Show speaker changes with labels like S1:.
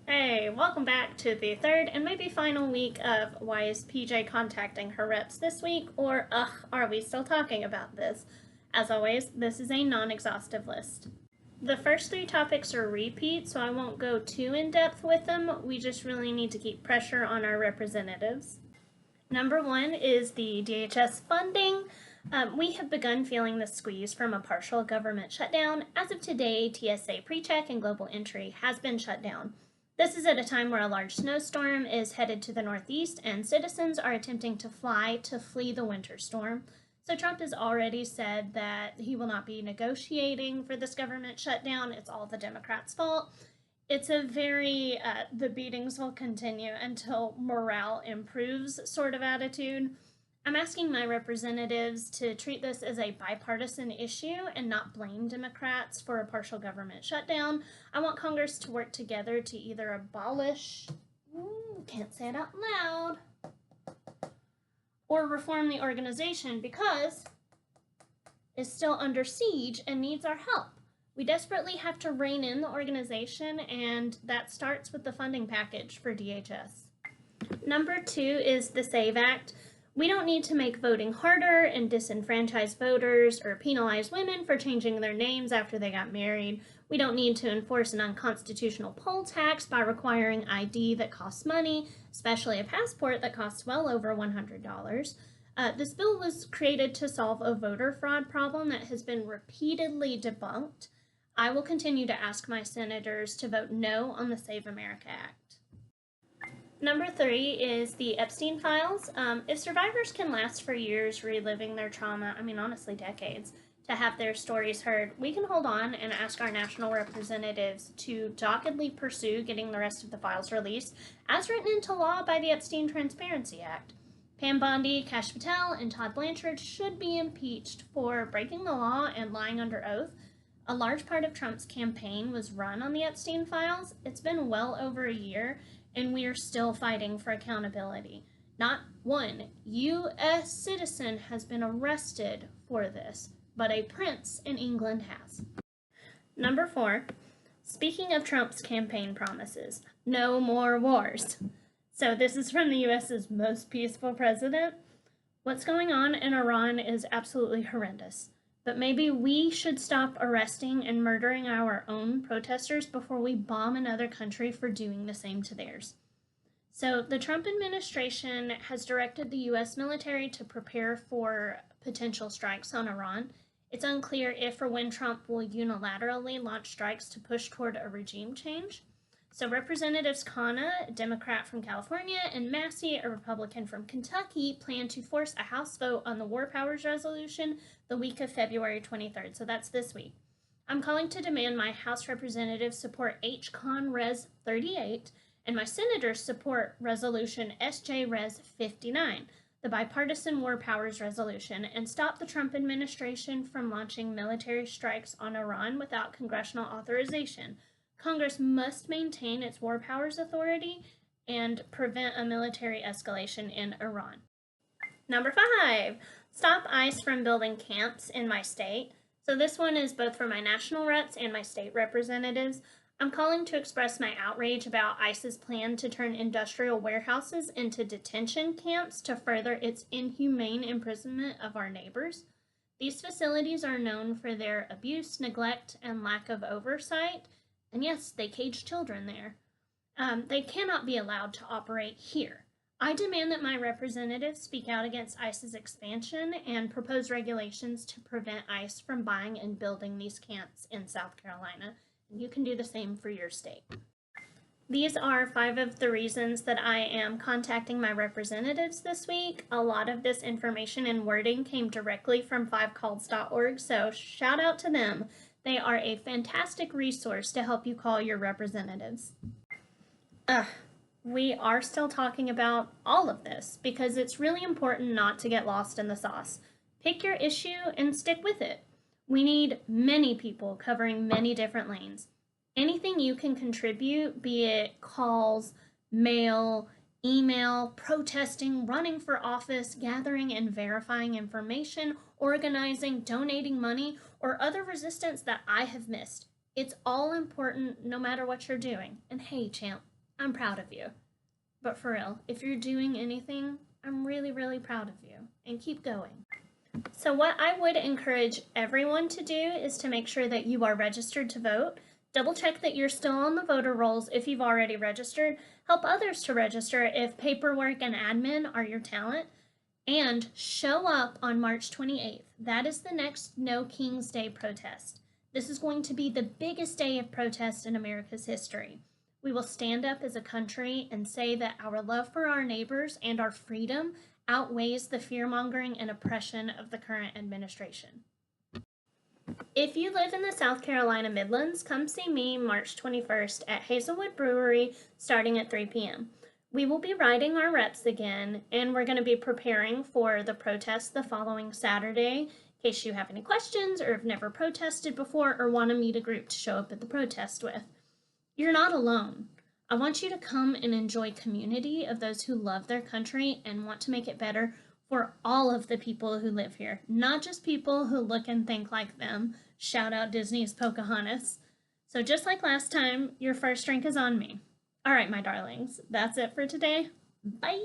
S1: Hey, welcome back to the third and maybe final week of Why is PJ contacting her reps this week? Or, are we still talking about this? As always, this is a non exhaustive list. The first three topics are repeats, so I won't go too in depth with them. We just really need to keep pressure on our representatives. Number one is the DHS funding. We have begun feeling the squeeze from a partial government shutdown. As of today, TSA PreCheck and Global Entry has been shut down. This is at a time where a large snowstorm is headed to the northeast and citizens are attempting to fly to flee the winter storm. So Trump has already said that he will not be negotiating for this government shutdown. It's all the Democrats' fault. It's a very the beatings will continue until morale improves sort of attitude. I'm asking my representatives to treat this as a bipartisan issue and not blame Democrats for a partial government shutdown. I want Congress to work together to either abolish, can't say it out loud, or reform the organization because it's still under siege and needs our help. We desperately have to rein in the organization, and that starts with the funding package for DHS. Number two is the SAVE Act. We don't need to make voting harder and disenfranchise voters or penalize women for changing their names after they got married. We don't need to enforce an unconstitutional poll tax by requiring ID that costs money, especially a passport that costs well over $100. This bill was created to solve a voter fraud problem that has been repeatedly debunked. I will continue to ask my senators to vote no on the Save America Act. Number three is the Epstein files. If survivors can last for years reliving their trauma, honestly, decades, to have their stories heard, we can hold on and ask our national representatives to doggedly pursue getting the rest of the files released, as written into law by the Epstein Transparency Act. Pam Bondi, Kash Patel, and Todd Blanchard should be impeached for breaking the law and lying under oath. A large part of Trump's campaign was run on the Epstein files. It's been well over a year, and we are still fighting for accountability. Not one U.S. citizen has been arrested for this, but a prince in England has. Number four, speaking of Trump's campaign promises, no more wars. So this is from the U.S.'s most peaceful president. What's going on in Iran is absolutely horrendous. But maybe we should stop arresting and murdering our own protesters before we bomb another country for doing the same to theirs. So the Trump administration has directed the U.S. military to prepare for potential strikes on Iran. It's unclear if or when Trump will unilaterally launch strikes to push toward a regime change. So Representatives Khanna, a Democrat from California, and Massey, a Republican from Kentucky, plan to force a House vote on the War Powers Resolution the week of February 23rd. So that's this week. I'm calling to demand my House representatives support H-Con Res 38 and my senators support Resolution SJ Res 59, the bipartisan War Powers Resolution, and stop the Trump administration from launching military strikes on Iran without congressional authorization. Congress must maintain its war powers authority and prevent a military escalation in Iran. Number five, stop ICE from building camps in my state. So this one is both for my national reps and my state representatives. I'm calling to express my outrage about ICE's plan to turn industrial warehouses into detention camps to further its inhumane imprisonment of our neighbors. These facilities are known for their abuse, neglect, and lack of oversight. And yes, they cage children there. They cannot be allowed to operate here. I demand that my representatives speak out against ICE's expansion and propose regulations to prevent ICE from buying and building these camps in South Carolina. And you can do the same for your state. These are 5 of the reasons that I am contacting my representatives this week. A lot of this information and wording came directly from 5calls.org, so shout out to them. They are a fantastic resource to help you call your representatives. We are still talking about all of this because it's really important not to get lost in the sauce. Pick your issue and stick with it. We need many people covering many different lanes. Anything you can contribute, be it calls, mail, email, protesting, running for office, gathering and verifying information, organizing, donating money, or other resistance that I have missed. It's all important no matter what you're doing. And hey, champ, I'm proud of you. But for real, if you're doing anything, I'm really, really proud of you. And keep going. So, what I would encourage everyone to do is to make sure that you are registered to vote. Double check that you're still on the voter rolls if you've already registered. Help others to register if paperwork and admin are your talent. And show up on March 28th. That is the next No King's Day protest. This is going to be the biggest day of protest in America's history. We will stand up as a country and say that our love for our neighbors and our freedom outweighs the fear-mongering and oppression of the current administration. If you live in the South Carolina Midlands, come see me March 21st at Hazelwood Brewery starting at 3 p.m. We will be writing our reps again, and we're going to be preparing for the protest the following Saturday in case you have any questions or have never protested before or want to meet a group to show up at the protest with. You're not alone. I want you to come and enjoy community of those who love their country and want to make it better for all of the people who live here, not just people who look and think like them. Shout out Disney's Pocahontas. So just like last time, your first drink is on me. All right, my darlings, that's it for today. Bye!